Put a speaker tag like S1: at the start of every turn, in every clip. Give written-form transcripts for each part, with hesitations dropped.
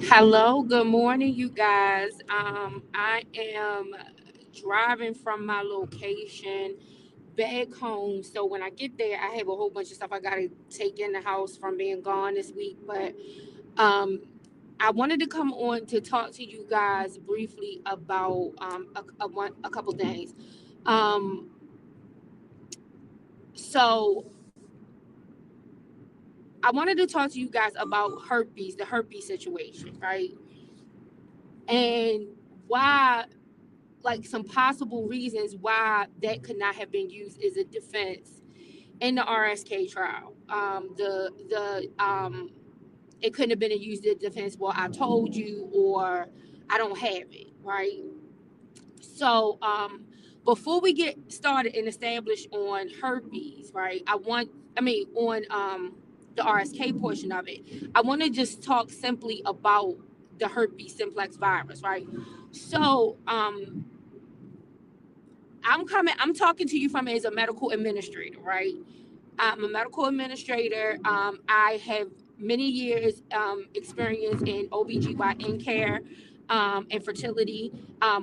S1: Hello, good morning, you guys. I am driving from my location back home. So when I get there, I have a whole bunch of stuff I gotta take in the house from being gone this week. But um, I wanted to come on to talk to you guys briefly about a couple things. Um, so I wanted to talk to you guys about herpes, the herpes situation, right? And why like some possible reasons why that could not have been used as a defense in the RSK trial. It couldn't have been used as a defense. Well, I told you, or I don't have it, right? So, before we get started and establish on herpes, right? On the RSK portion of it, I want to just talk simply about the herpes simplex virus, right? So, I'm talking to you from as a medical administrator, right? I'm a medical administrator. I have many years experience in OBGYN care and fertility,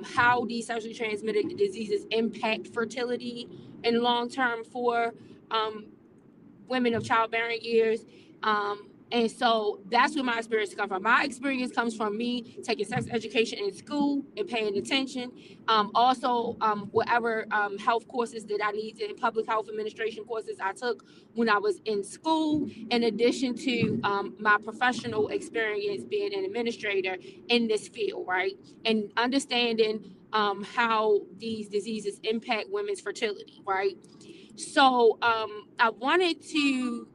S1: how these sexually transmitted diseases impact fertility in long term for um, women of childbearing years. And so that's where my experience comes from. My experience comes from me taking sex education in school and paying attention. Whatever health courses that I need to, public health administration courses I took when I was in school, in addition to my professional experience being an administrator in this field, right? And understanding how these diseases impact women's fertility, right? So I wanted to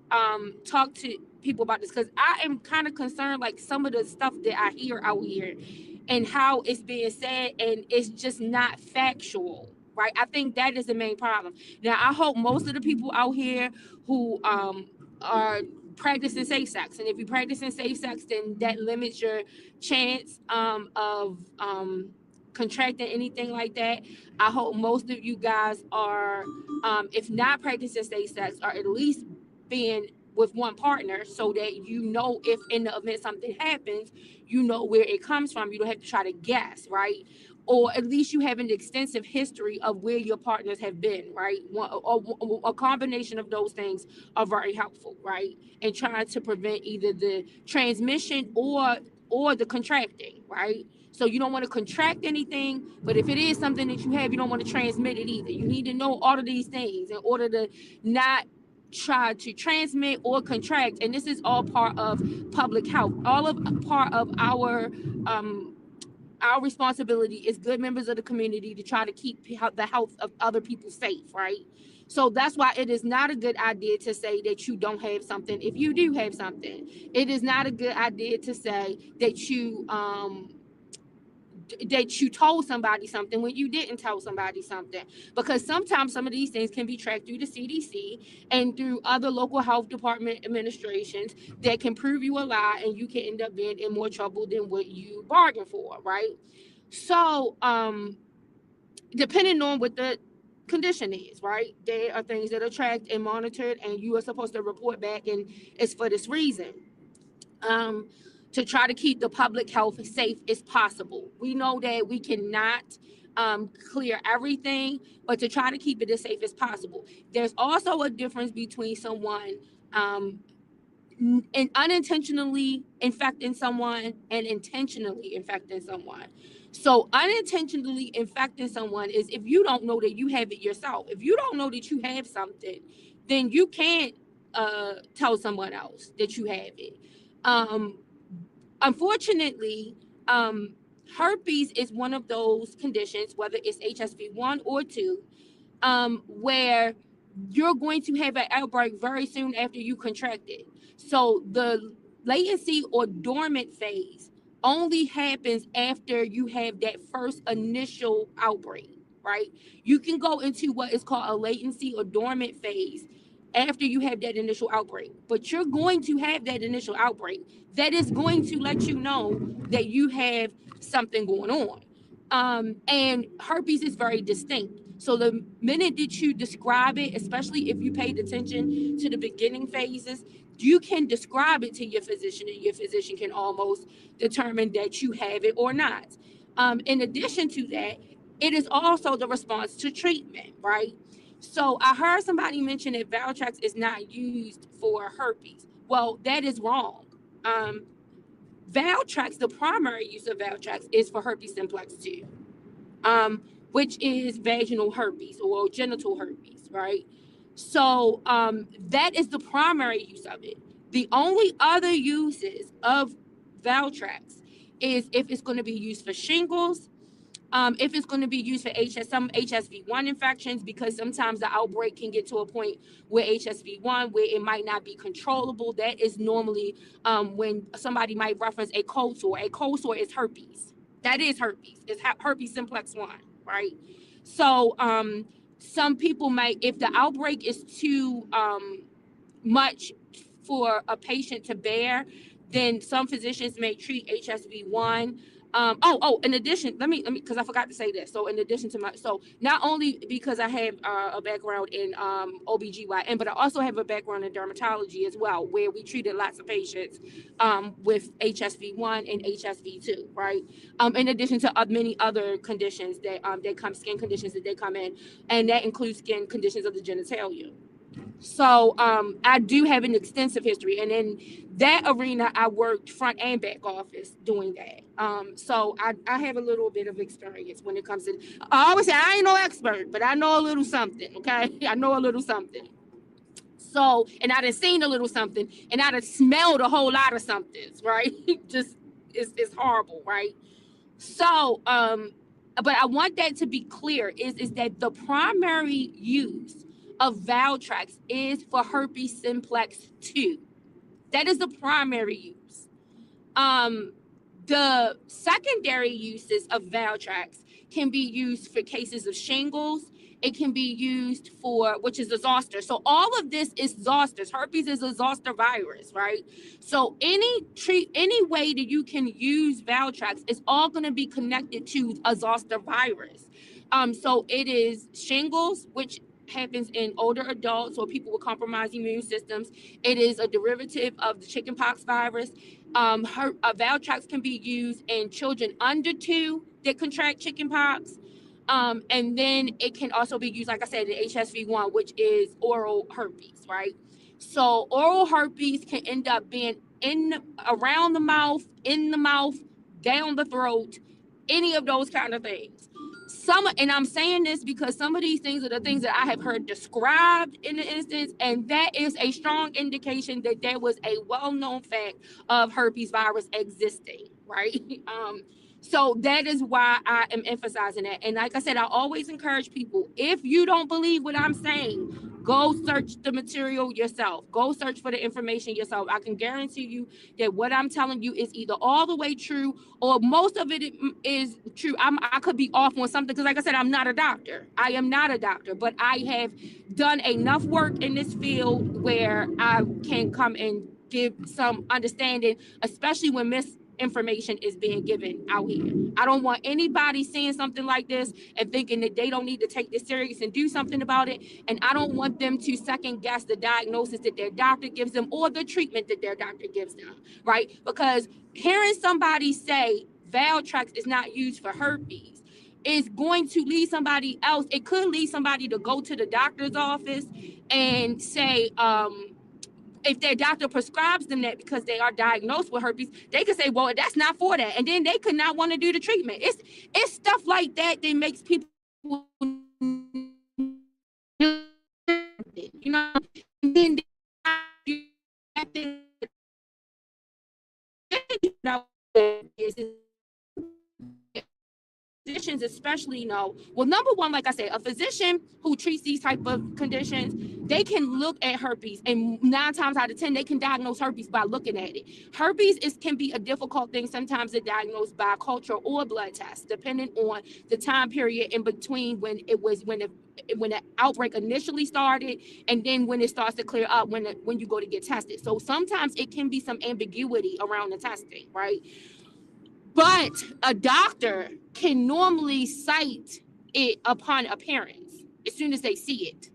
S1: talk to people about this because I am kind of concerned, like some of the stuff that I hear out here and how it's being said, and it's just not factual. Right, I think that is the main problem. Now, I hope most of the people out here who are practicing safe sex, and if you're practicing safe sex, then that limits your chance of contracting anything like that. I hope most of you guys are if not practicing safe sex, or at least being with one partner so that you know if in the event something happens, you know where it comes from. You don't have to try to guess, right? Or at least you have an extensive history of where your partners have been, right? Or a combination of those things are very helpful, right? And trying to prevent either the transmission or the contracting, right? So you don't want to contract anything, but if it is something that you have, you don't want to transmit it either. You need to know all of these things in order to not try to transmit or contract. And this is all part of public health. All of part of um our responsibility as good members of the community to try to keep the health of other people safe, right? So that's why it is not a good idea to say that you don't have something if you do have something. It is not a good idea to say that you told somebody something when you didn't tell somebody something, because sometimes some of these things can be tracked through the CDC and through other local health department administrations that can prove you a lie, and you can end up being in more trouble than what you bargained for, right? So depending on what the condition is, right, there are things that are tracked and monitored, and you are supposed to report back, and it's for this reason, um, to try to keep the public health as safe as possible. We know that we cannot clear everything, but to try to keep it as safe as possible. There's also a difference between someone um, and unintentionally infecting someone and intentionally infecting someone. So unintentionally infecting someone is if you don't know that you have it yourself. If you don't know that you have something, then you can't tell someone else that you have it. Um, Unfortunately, um, herpes is one of those conditions, whether it's HSV1 or 2, where you're going to have an outbreak very soon after you contract it. So the latency or dormant phase only happens after you have that first initial outbreak, right? You can go into what is called a latency or dormant phase after you have that initial outbreak, but you're going to have that initial outbreak that is going to let you know that you have something going on. And herpes is very distinct. So the minute that you describe it, especially if you paid attention to the beginning phases, you can describe it to your physician, and your physician can almost determine that you have it or not. In addition to that, it is also the response to treatment, right? So I heard somebody mention that Valtrex is not used for herpes. Well, that is wrong. Um, Valtrex, the primary use of Valtrex is for herpes simplex 2, which is vaginal herpes or genital herpes, right? So that is the primary use of it. The only other uses of Valtrex is if it's going to be used for shingles, if it's going to be used for some HSV1 infections, because sometimes the outbreak can get to a point where HSV1, where it might not be controllable. That is normally when somebody might reference a cold sore. A cold sore is herpes. That is herpes. It's herpes simplex 1, right? So some people might, if the outbreak is too much for a patient to bear, then some physicians may treat HSV1. In addition, let me, because I forgot to say this. So in addition to not only because I have a background in OBGYN, but I also have a background in dermatology as well, where we treated lots of patients with HSV1 and HSV2, right? In addition to many other conditions that skin conditions that they come in, and that includes skin conditions of the genitalia. So I do have an extensive history, and in that arena, I worked front and back office doing that. So I have a little bit of experience when it comes to. I always say I ain't no expert, but I know a little something. Okay, I know a little something. So, and I done seen a little something, and I done smelled a whole lot of somethings. Right, just it's horrible, right? So, but I want that to be clear is that the primary use of Valtrex is for herpes simplex 2. That is the primary use. The secondary uses of Valtrex can be used for cases of shingles. It can be used for, which is a zoster. So all of this is zosters. Herpes is a zoster virus, right? So any way that you can use Valtrex is all going to be connected to a zoster virus. So it is shingles, which happens in older adults or people with compromised immune systems. It is a derivative of the chickenpox virus. Valtrex can be used in children under 2 that contract chickenpox. And then it can also be used, like I said, in HSV1, which is oral herpes, right? So oral herpes can end up being around the mouth, in the mouth, down the throat, any of those kind of things. And I'm saying this because some of these things are the things that I have heard described in the instance, and that is a strong indication that there was a well-known fact of herpes virus existing, right? So that is why I am emphasizing that. And like I said, I always encourage people, if you don't believe what I'm saying, go search the material yourself. Go search for the information yourself. I can guarantee you that what I'm telling you is either all the way true or most of it is true. I could be off on something because, like I said, I'm not a doctor. I am not a doctor, but I have done enough work in this field where I can come and give some understanding, especially when misinformation is being given out here. I don't want anybody seeing something like this and thinking that they don't need to take this serious and do something about it. And I don't want them to second guess the diagnosis that their doctor gives them or the treatment that their doctor gives them, right? Because hearing somebody say Valtrex is not used for herpes is going to lead somebody else. It could lead somebody to go to the doctor's office and say, if their doctor prescribes them that because they are diagnosed with herpes, they could say, well, that's not for that. And then they could not want to do the treatment. It's stuff like that that makes people, you know, and then physicians especially know, well, number one, like I said, a physician who treats these type of conditions, they can look at herpes, and 9 times out of 10 they can diagnose herpes by looking at it. Herpes can be a difficult thing sometimes to diagnose by culture or blood test, depending on the time period in between when the outbreak initially started and then when it starts to clear up when you go to get tested. So sometimes it can be some ambiguity around the testing, right? But a doctor can normally cite it upon appearance as soon as they see it.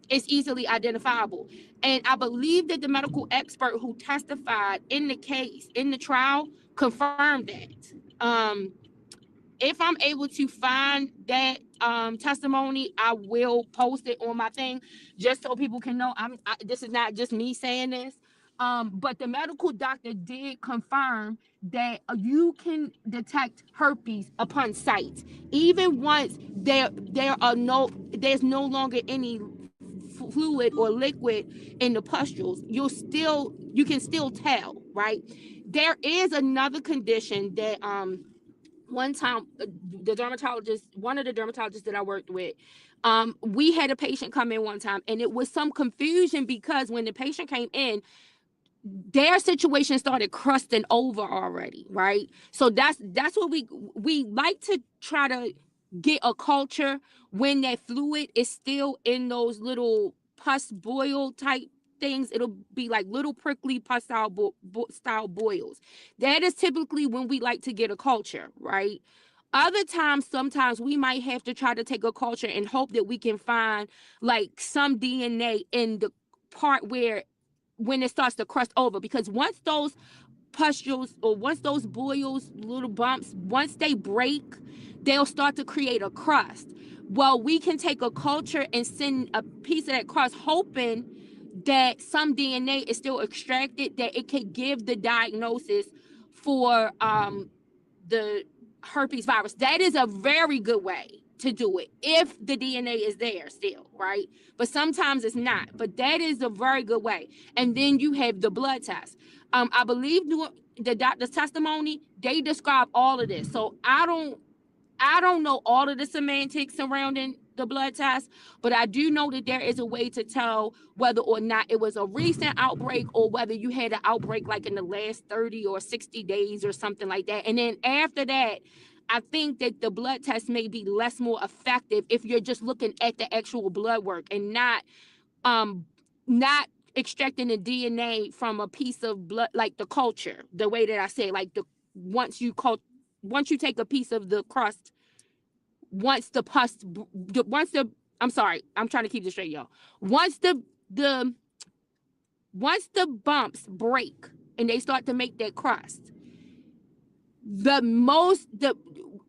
S1: It's easily identifiable. And I believe that the medical expert who testified in the case, in the trial, confirmed that. If I'm able to find that testimony, I will post it on my thing just so people can know this is not just me saying this. But the medical doctor did confirm that you can detect herpes upon sight, even once there's no longer any fluid or liquid in the pustules. You can still tell, right? There is another condition that one time one of the dermatologists that I worked with, we had a patient come in one time, and it was some confusion because when the patient came in, their situation started crusting over already, right? So that's what we like to try to get a culture when that fluid is still in those little pus boil type things. It'll be like little prickly pus style boils. That is typically when we like to get a culture, right? Other times, sometimes we might have to try to take a culture and hope that we can find like some DNA in the part where when it starts to crust over, because once those pustules or once those boils, little bumps, once they break, they'll start to create a crust. Well, we can take a culture and send a piece of that crust, hoping that some DNA is still extracted, that it could give the diagnosis for the herpes virus. That is a very good way to do it if the DNA is there still, right? But sometimes it's not. But that is a very good way. And then you have the blood test. I believe the doctor's testimony, they describe all of this. So I don't know all of the semantics surrounding the blood test, but I do know that there is a way to tell whether or not it was a recent outbreak or whether you had an outbreak like in the last 30 or 60 days or something like that. And then after that, I think that the blood test may be more effective if you're just looking at the actual blood work and not extracting the DNA from a piece of blood, like the culture, the way that I say, like once you take a piece of the crust, once the pus, once the, I'm sorry, I'm trying to keep this straight, y'all. Once the bumps break and they start to make that crust,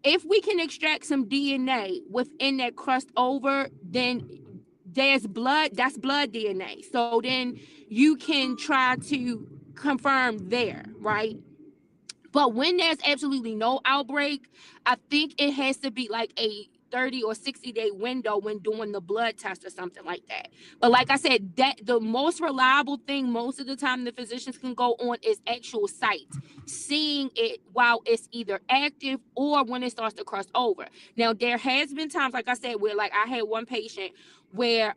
S1: if we can extract some DNA within that crust over, then that's blood DNA. So then you can try to confirm there, right? But when there's absolutely no outbreak, I think it has to be like a 30 or 60-day window when doing the blood test or something like that. But like I said, that the most reliable thing most of the time the physicians can go on is actual sight, seeing it while it's either active or when it starts to cross over. Now, there has been times, like I said, where like I had one patient where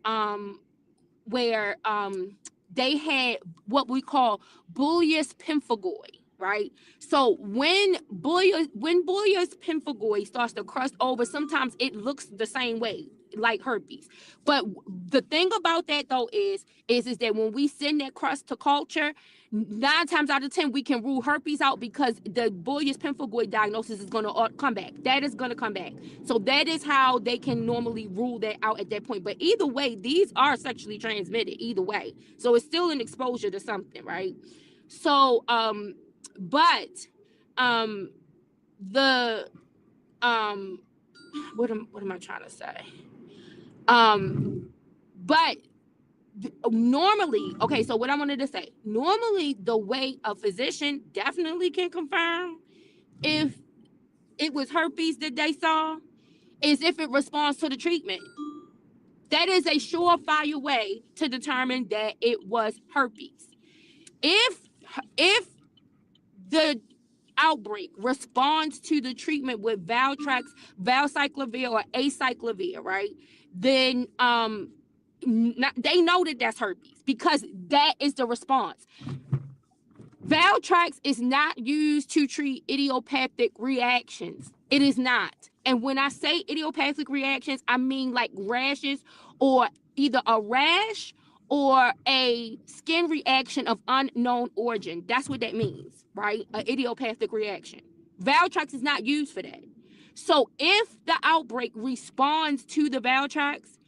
S1: they had what we call Bullous pemphigoid, right? So when Bullous pemphigoid starts to crust over, sometimes it looks the same way, like herpes. But the thing about that though is that when we send that crust to culture, 9 times out of 10 we can rule herpes out because the Bullous pemphigoid diagnosis is going to come back. That is going to come back. So that is how they can normally rule that out at that point. But either way, these are sexually transmitted either way. So it's still an exposure to something, right? So but the what am I trying to say? But normally, okay, so what I wanted to say, normally the way a physician definitely can confirm if it was herpes that they saw is if it responds to the treatment. That is a surefire way to determine that it was herpes. If the outbreak responds to the treatment with Valtrex, Valcyclovir, or acyclovir, right? Then they know that that's herpes because that is the response. Valtrex is not used to treat idiopathic reactions. It is not. And when I say idiopathic reactions, I mean like rashes or either a rash or a skin reaction of unknown origin. That's what that means, right? An idiopathic reaction. Valtrex is not used for that. So if the outbreak responds to the Valtrex,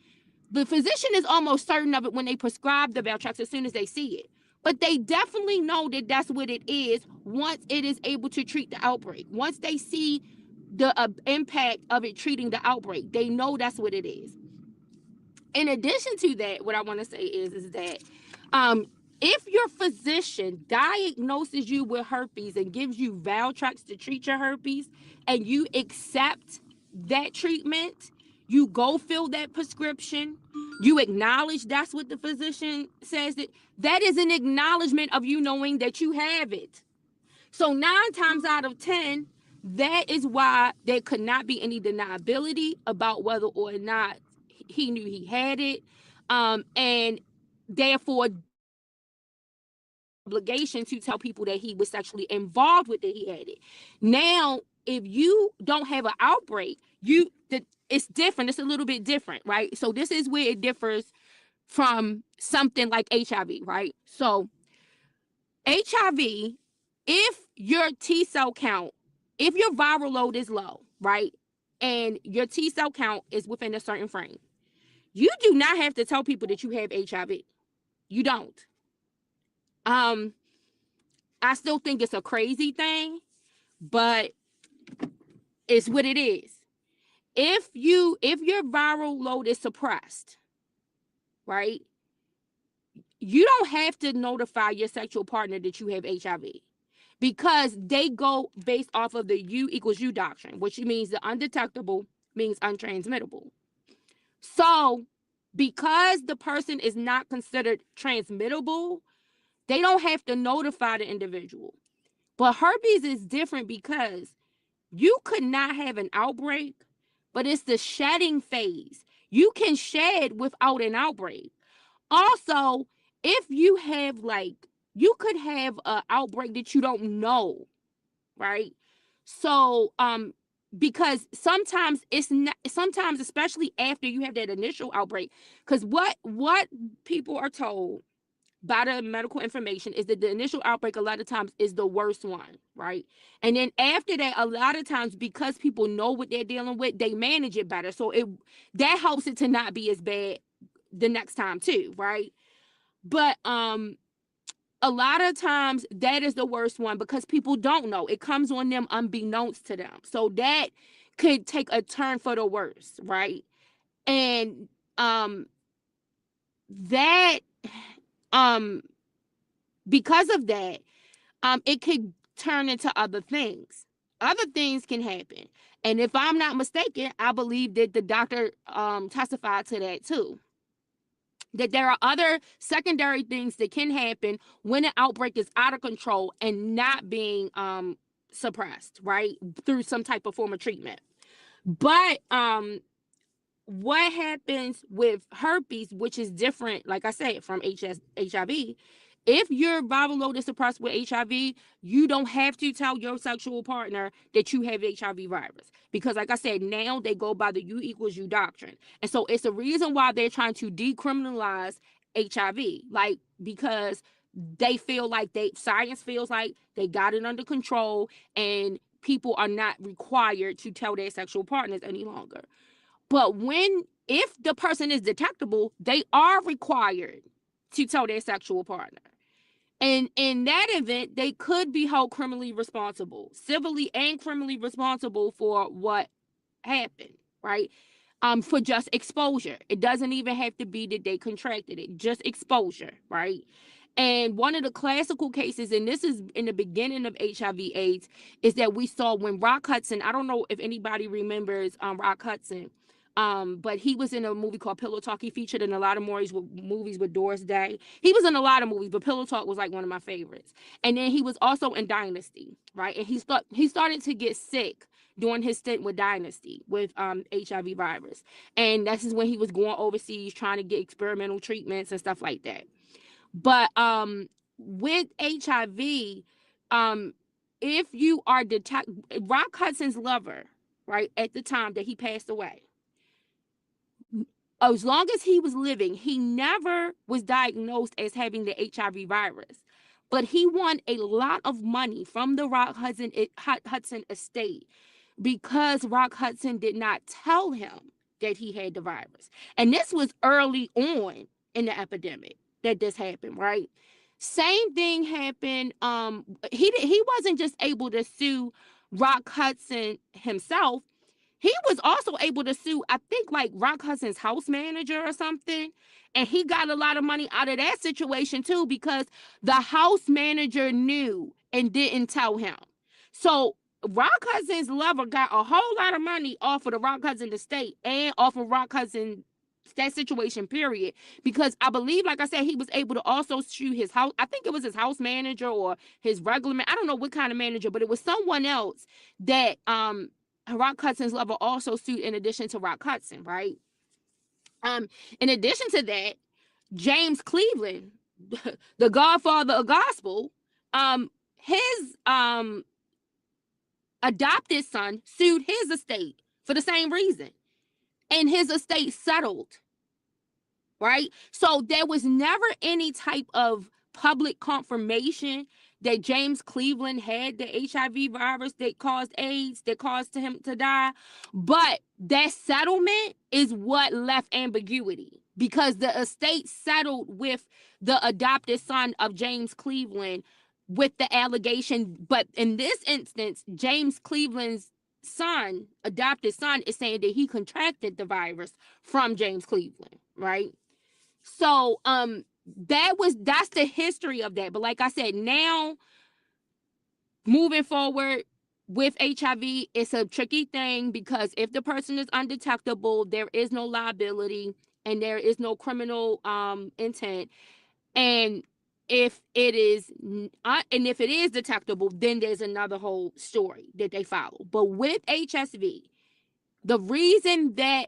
S1: The physician is almost certain of it when they prescribe the Valtrex as soon as they see it. But they definitely know that that's what it is once it is able to treat the outbreak. Once they see the impact of it treating the outbreak, they know that's what it is. In addition to that, what I want to say is that if your physician diagnoses you with herpes and gives you Valtrex to treat your herpes, and you accept that treatment, you go fill that prescription, you acknowledge that's what the physician says, that is an acknowledgement of you knowing that you have it. So 9 times out of 10, that is why there could not be any deniability about whether or not he knew he had it, and therefore obligation to tell people that he was sexually involved with that he had it. Now, if you don't have an outbreak, it's different. It's a little bit different, right? So this is where it differs from something like HIV, right? So HIV, if your T cell count, if your viral load is low, right, and your T cell count is within a certain frame, you do not have to tell people that you have HIV. You don't. I still think it's a crazy thing, but it's what it is. If your viral load is suppressed, right, you don't have to notify your sexual partner that you have HIV, because they go based off of the U equals U doctrine, which means the undetectable means untransmittable. So because the person is not considered transmittable, they don't have to notify the individual. But herpes is different because you could not have an outbreak, but it's the shedding phase. You can shed without an outbreak. Also, if you have you could have an outbreak that you don't know, right? So, because sometimes it's not, sometimes, especially after you have that initial outbreak, because what people are told by the medical information is that the initial outbreak a lot of times is the worst one, right? And then after that, a lot of times, because people know what they're dealing with, they manage it better. So that helps it to not be as bad the next time too, right? But a lot of times that is the worst one because people don't know. It comes on them unbeknownst to them. So that could take a turn for the worse, right? And that because of that, it could turn into other things. Other things can happen. And if I'm not mistaken, I believe that the doctor testified to that too. That there are other secondary things that can happen when an outbreak is out of control and not being suppressed, right? Through some type of form of treatment. But what happens with herpes, which is different, like I said, from HIV, if your viral load is suppressed with HIV, you don't have to tell your sexual partner that you have HIV virus. Because like I said, now they go by the U equals U doctrine. And so it's the reason why they're trying to decriminalize HIV. Like, because they feel like science feels like they got it under control and people are not required to tell their sexual partners any longer. But if the person is detectable, they are required to tell their sexual partner. And in that event, they could be held criminally responsible, civilly and criminally responsible for what happened, right? For just exposure. It doesn't even have to be that they contracted it, just exposure, right? And one of the classical cases, and this is in the beginning of HIV/AIDS, is that we saw when Rock Hudson, I don't know if anybody remembers Rock Hudson, but he was in a movie called Pillow Talk. He featured in a lot of movies with Doris Day. He was in a lot of movies, but Pillow Talk was like one of my favorites. And then he was also in Dynasty, right? And he started to get sick during his stint with Dynasty with HIV virus. And this is when he was going overseas trying to get experimental treatments and stuff like that. But with HIV, if you are Rock Hudson's lover, right, at the time that he passed away, as long as he was living, he never was diagnosed as having the HIV virus. But he won a lot of money from the Rock Hudson estate because Rock Hudson did not tell him that he had the virus. And this was early on in the epidemic that this happened, right? Same thing happened. He wasn't just able to sue Rock Hudson himself. He was also able to sue, I think, like Rock Hudson's house manager or something. And he got a lot of money out of that situation too, because the house manager knew and didn't tell him. So Rock Hudson's lover got a whole lot of money off of the Rock Hudson estate and off of Rock Hudson, that situation, period. Because I believe, like I said, he was able to also sue his house. I think it was his house manager or his regular man. I don't know what kind of manager, but it was someone else that Rock Hudson's lover also sued in addition to Rock Hudson, right? In addition to that, James Cleveland, the godfather of gospel, his adopted son sued his estate for the same reason. And his estate settled, right? So there was never any type of public confirmation that James Cleveland had the HIV virus that caused AIDS, that caused him to die. But that settlement is what left ambiguity, because the estate settled with the adopted son of James Cleveland with the allegation. But in this instance, James Cleveland's son, adopted son, is saying that he contracted the virus from James Cleveland, right? So that's the history of that. But like I said, now moving forward with HIV, it's a tricky thing, because if the person is undetectable, there is no liability and there is no criminal intent. And if it is detectable, then there's another whole story that they follow. But with HSV, the reason that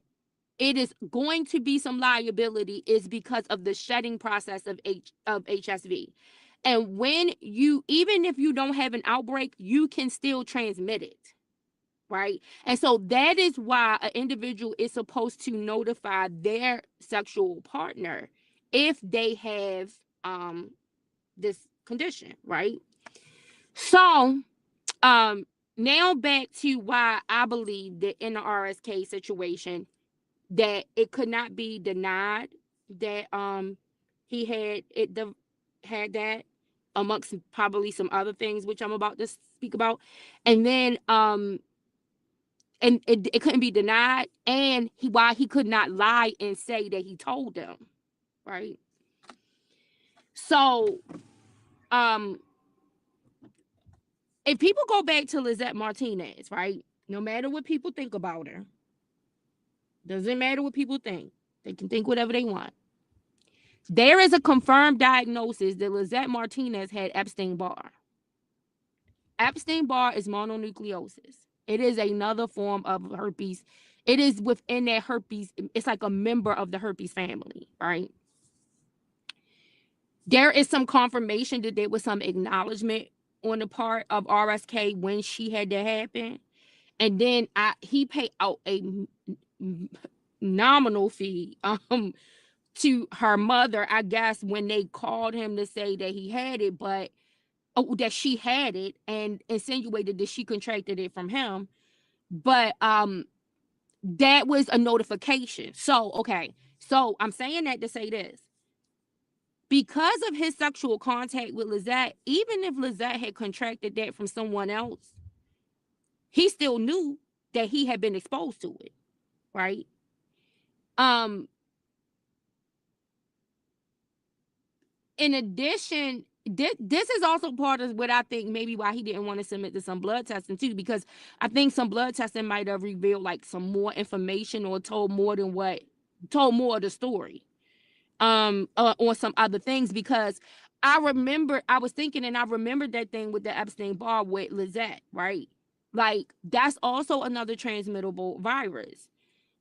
S1: it is going to be some liability is because of the shedding process of HSV. And even if you don't have an outbreak, you can still transmit it, right? And so that is why an individual is supposed to notify their sexual partner if they have this condition, right? So now back to why I believe that in the RSK situation, that it could not be denied that he had that, amongst probably some other things which I'm about to speak about. And then and it couldn't be denied, and why he could not lie and say that he told them, right? So if people go back to Lizette Martinez, right, no matter what people think about her, doesn't matter what people think, they can think whatever they want. There is a confirmed diagnosis that Lizette Martinez had Epstein-Barr. Epstein-Barr is mononucleosis. It is another form of herpes. It is within that herpes. It's like a member of the herpes family, right? There is some confirmation that there was some acknowledgement on the part of RSK when she had that happen. And then he paid out a nominal fee to her mother, I guess, when they called him to say that he had it, but that she had it, and insinuated that she contracted it from him. But that was a notification. So okay, so I'm saying that to say this: because of his sexual contact with Lizette, even if Lizette had contracted that from someone else, he still knew that he had been exposed to it, right? In addition, this is also part of what I think maybe why he didn't want to submit to some blood testing too, because I think some blood testing might have revealed like some more information or told more of the story on some other things. Because I was thinking, and I remembered that thing with the Epstein-Barr with Lizette, right? Like that's also another transmittable virus.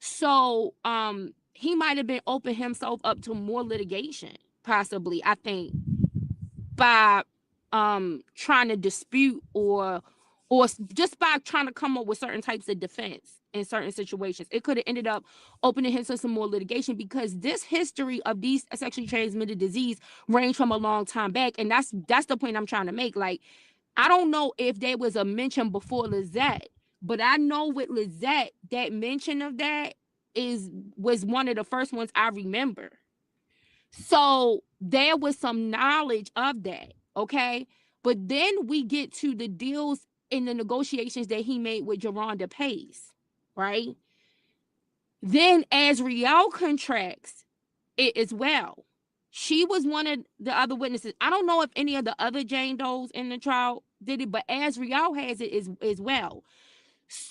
S1: So he might have been opening himself up to more litigation, possibly, I think, by trying to dispute or just by trying to come up with certain types of defense in certain situations. It could have ended up opening him to some more litigation, because this history of these sexually transmitted disease range from a long time back. And that's the point I'm trying to make. Like, I don't know if there was a mention before Lizette, but I know with Lizette, that mention of that was one of the first ones I remember. So there was some knowledge of that, okay? But then we get to the deals in the negotiations that he made with Jerronda Pace, right? Then Azriel contracts it as well. She was one of the other witnesses. I don't know if any of the other Jane Does in the trial did it, but Azriel has it as well.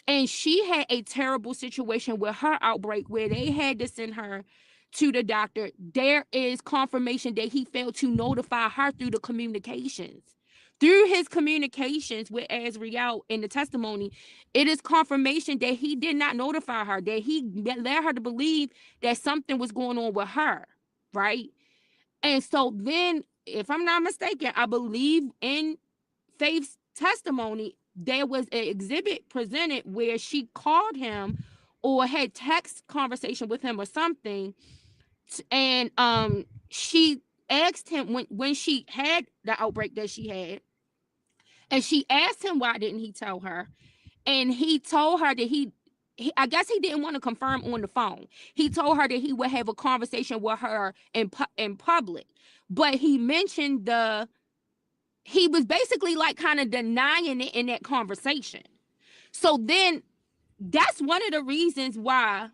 S1: And she had a terrible situation with her outbreak where they had to send her to the doctor. There is confirmation that he failed to notify her through the communications. Through his communications with Azriel in the testimony, it is confirmation that he did not notify her, that he led her to believe that something was going on with her, right? And so then, if I'm not mistaken, I believe in Faith's testimony, there was an exhibit presented where she called him or had text conversation with him or something, and she asked him when she had the outbreak that she had, and she asked him why didn't he tell her, and he told her that he I guess he didn't want to confirm on the phone. He told her that he would have a conversation with her in public, but he mentioned he was basically like kind of denying it in that conversation. So then that's one of the reasons why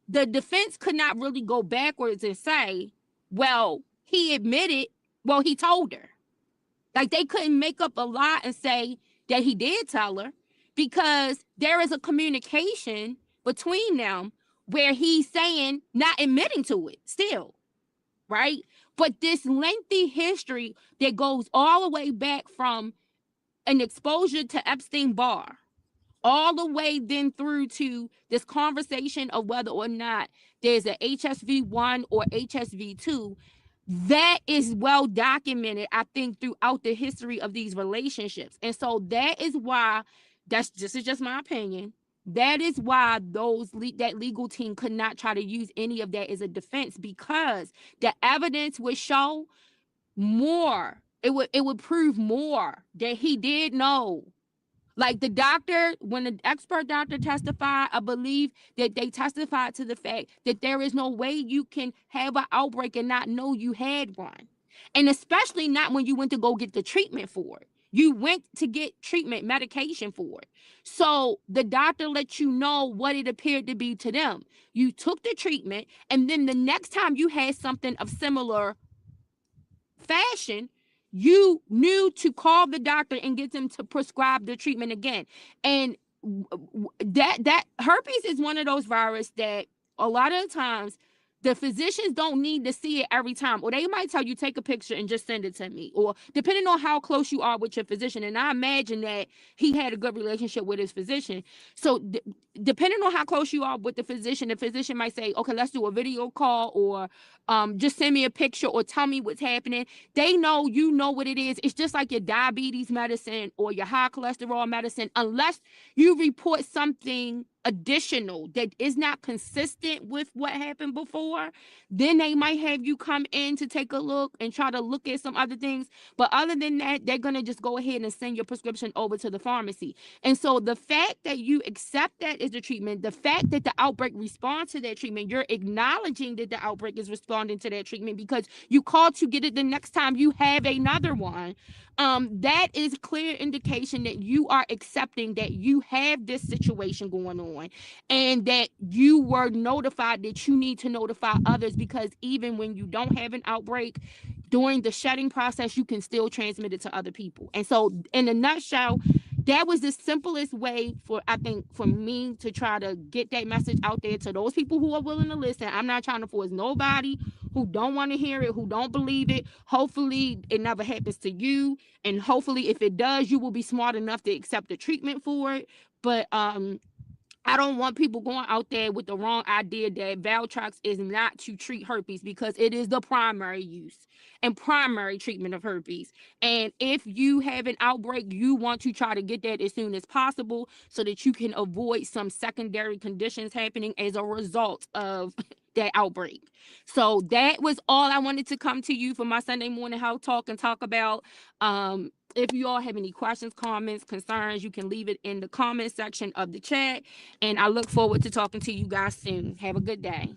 S1: the defense could not really go backwards and say, well, he admitted, well, he told her. Like, they couldn't make up a lie and say that he did tell her, because there is a communication between them where he's saying, not admitting to it still, right? But this lengthy history that goes all the way back from an exposure to Epstein-Barr, all the way then through to this conversation of whether or not there's a HSV1 or HSV2, that is well documented, I think, throughout the history of these relationships. And so that is why, this is just my opinion, that is why that legal team could not try to use any of that as a defense, because the evidence would show more. It would prove more that he did know. Like the doctor, when the expert doctor testified, I believe that they testified to the fact that there is no way you can have an outbreak and not know you had one. And especially not when you went to go get the treatment for it. You went to get treatment, medication for it. So the doctor let you know what it appeared to be to them. You took the treatment, and then the next time you had something of similar fashion, you knew to call the doctor and get them to prescribe the treatment again. And that herpes is one of those viruses that a lot of times the physicians don't need to see it every time, or they might tell you take a picture and just send it to me, or depending on how close you are with your physician. And I imagine that he had a good relationship with his physician. So depending on how close you are with the physician might say, okay, let's do a video call, or just send me a picture, or tell me what's happening. They know you know what it is. It's just like your diabetes medicine or your high cholesterol medicine. Unless you report something additional that is not consistent with what happened before, then they might have you come in to take a look and try to look at some other things. But other than that, they're going to just go ahead and send your prescription over to the pharmacy. And so the fact that you accept that as the treatment, the fact that the outbreak responds to that treatment, you're acknowledging that the outbreak is responding to that treatment because you called to get it the next time you have another one. That is clear indication that you are accepting that you have this situation going on, and that you were notified that you need to notify others, because even when you don't have an outbreak, during the shedding process, you can still transmit it to other people. And so in a nutshell, that was the simplest way for me to try to get that message out there to those people who are willing to listen. I'm not trying to force nobody who don't want to hear it, who don't believe it. Hopefully it never happens to you. And hopefully if it does, you will be smart enough to accept the treatment for it. But I don't want people going out there with the wrong idea that Valtrex is not to treat herpes, because it is the primary use and primary treatment of herpes. And if you have an outbreak, you want to try to get that as soon as possible so that you can avoid some secondary conditions happening as a result of that outbreak. So that was all I wanted to come to you for my Sunday morning health talk and talk about. If you all have any questions, comments, concerns, you can leave it in the comment section of the chat. And I look forward to talking to you guys soon. Have a good day.